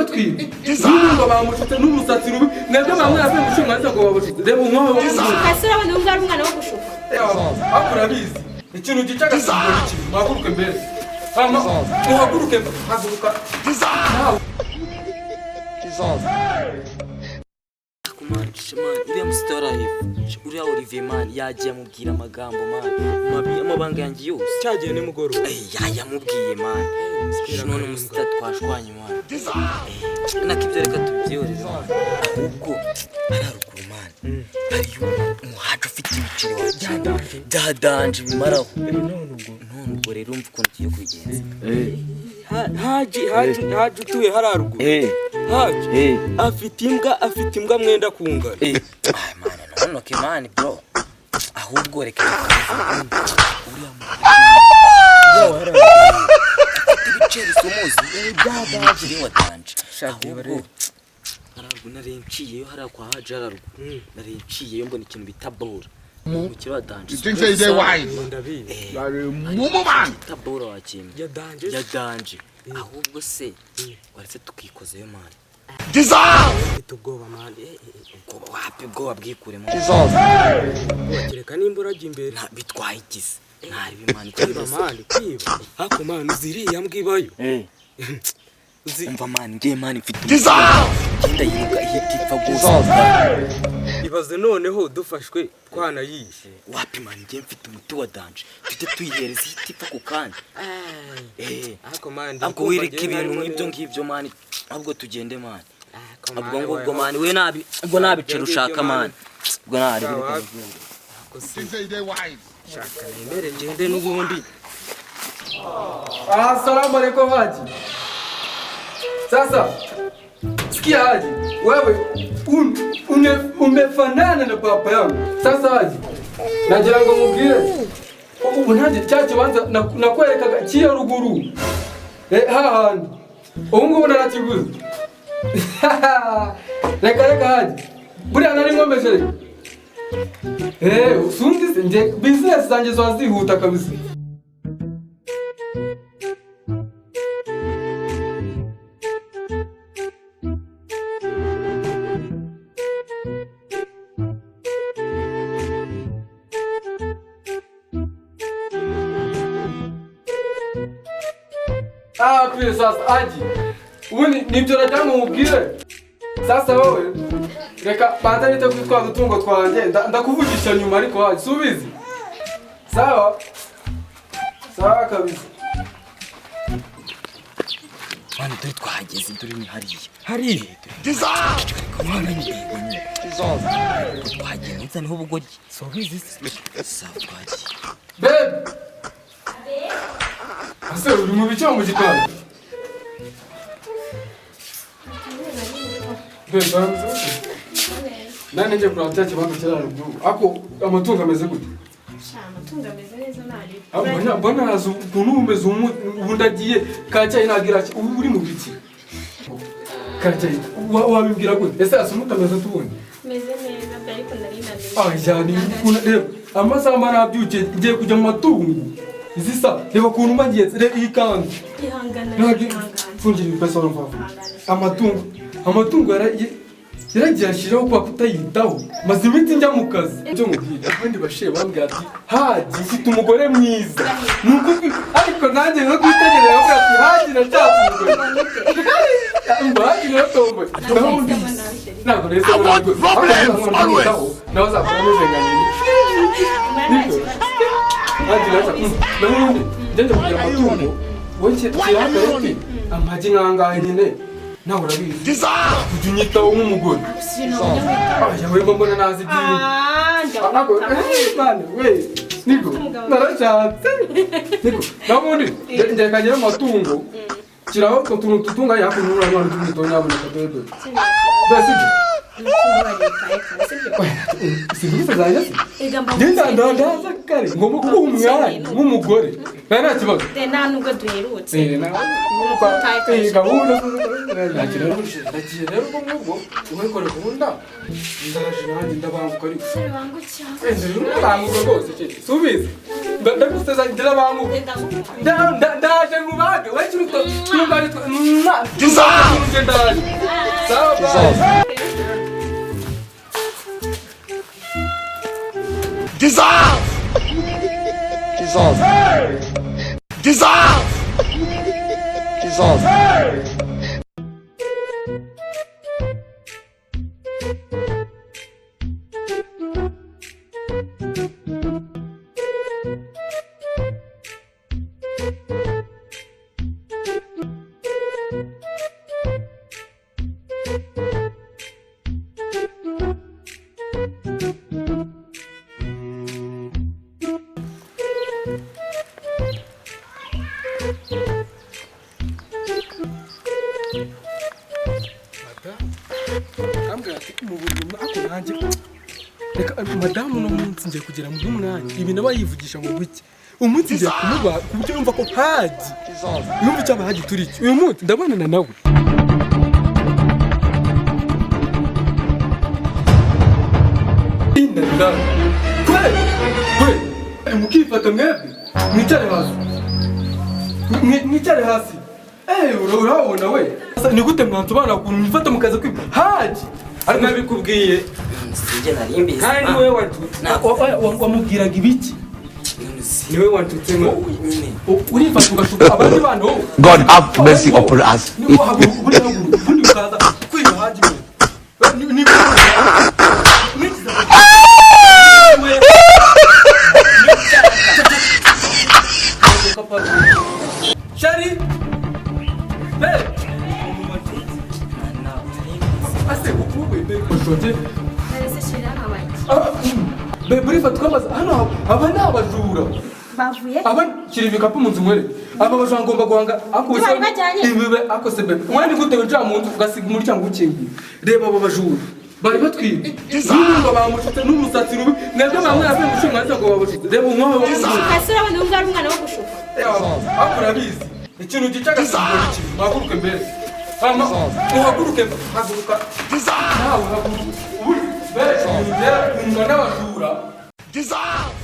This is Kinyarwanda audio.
batwiba n'ubwo bamushutse n'umusatsi rubi nabyo bamwe yavuye gushuma ariko babushutse reba umwawe kasura abandi umwana umwana wo gushuka akurabizi ikintu gicaga iki muhaguruke mbere muhaguruke haguruka uriya musitari uriya Olivier man yagiye amubwira amagambo man amabanga yanjye yose cyagiye nimugoroba yamubwiye man none umusitari twashwanye man nakibyo reka tubyiyorere man ahubwo araruguru man hariyo umuhaje ufite ibiciro byadanje bimaraho none ubwo rero umva ukuntu tugiye kubigenza haje utuye hararuguru haje afite imbwa mwenda kungana man none okay man bro ahubwo reka uriya ibiceri somuzi byadanje watanje ahubwo hararuguru narenciyeyo hara kwa haje hararuguru narenciyeyo mbona ikintu bita bora mukiro danje Say why mumu man tabora wakinye yadanje ahubwo se waretse tukikozeyo man tugoba man ubwo wapi bwo wabwikuremo kereka nimbura ajya imbere bitwaye ikize ntari bimana kwiba man kwiba hako man uziriya mbwibayo umva man ngiye man mfite genda yiruka ihitipfa gusa ibaze noneho dufashwe twana yishe wapi man ngiye mfite umuti wa danje tujye tuyihereza ihitipfa ku kandi hako man ahubwo wireka ibintu nk'ibyo ngibyo man ahubwo tugende man ubwo man we nabi ubwo nabicira ushaka man ubwo nari shaka imbere ngende n'ubundi Assalamu alaikum Haji. Sasa sikia Haji, wewe umefanana na baba yangu. Sasa Haji, nagira ngo mubwire ubu ntaje cyaje banza nakwerekaga kiyo ruguru hahandi ubu ngubu narakiguze. Reka Haji, buriya nari nkomeje usundi nje business zanjye zazihuta kabisa. Pia sasa Haji, uni nibyo najya mubwire. Sasa wowe reka banza nite kwitwaza utungo twanjye ndakuvugisha nyuma ariko Haji subizi. Sawa kabisa. Mwana turi twahageze turi ni hariya twahageze nza niho bugogi sobizi safari Babe ase uri mu bice mu gikoni. Babe nani nje kuna mtache bado cyara ruguru ako amatungo ameze gute? amatungo ameze neza nari Mbona hazo ukuntu umeze ubundagiye kacyayi nagira uri mu biti. Kacyayi wabibwira gute? Ese asumutameze tubundi. meze neza ariko nari naniye Yani kuna reba amasamba nabyuke ngiye kujya mu matungo. Izisa reba kuntu magiye reba ikanga. ihangana Fungira ipesa urumva. Amatungo yaragiye ashiraho kwa kutayitaho. Maze imiti njya mu kazi. Cyo ngubwira abandi bashe bambwira ati Haji ufite umugore mwiza. Nuko ariko nanjye nko kwitegereza avuga ati Haji ndacyafungura. Haji ndatomboye. Ntabwo rese ntabwo nawe zakora neza nganyine. Haji ndacyafungura. Ndende kugira amatungo. Wowe kirahagaye amagi nkangahe nyine. Nawe urabizi kujunyitaho nk'umugore yawe mbona nazi byinshi niko narashatse niko nabundi ngiye kagera amatungo kiraho utuntu tutunga yakunyura abantu tumitonya abona kadede basi Singulife zanjye se? Ega mba Genda ndaza kare ngo mukuba umwanya nk'umugore. Nta kibazo. nta nubwo duherutse. Gahunda ndagira rero ubwo ubikora gahunda ndaje nanjye ndabanguka ariko Bangukira. ndabanguka rwose subize ndaguseza ngira banguka ndaje mubage wakiruta twumva ndaje sawa Dissolve! Dissolve! Dissolve! Dissolve! madamu no munsi ngiye kugera mu mwanya ibi naba yivugisha mu biki umunsi ngiye kumuba ku buryo yumva ko haji yumva icyo abahaji turi iki uyu munsi ndabonana nawe kwe mukifata mwebwe mwicare hasi urabona we ni gute mwansobanura ukuntu mwifata mukaza kwiba haji ariko nabikubwiye sinjye nari mbizi kandi niwe wamubwiraga ibiki niwe wantutse ngo urifata ugashuka abandi bana wowe God have mercy upon us. ubundi ukaza kwiba haji we Shari ase ukuwe bashonje burifa twamaze hano aba ni abajura bavuye aba kiri ibikapu mu nzu mwere aba bajura ngomba guhanga akose ibibe akose bebe mwandi gute winjira mu nzu ugasiga umuryango ukingiye reba aba bajura bari batwibye n'umuntu bamushutse n'umusatsi rubi mwebwe bamwe avuye mu cyuma ngo babushutse reba umwawe wo kasura abandi umwe ari umwana wo gushuka akora bizi ikintu gicaga simbona ikintu bahaguruke mbere hama uhaguruke haguruka nawe haguruka ubu mbere ibintu byera inyuma n'abajura Dissolve!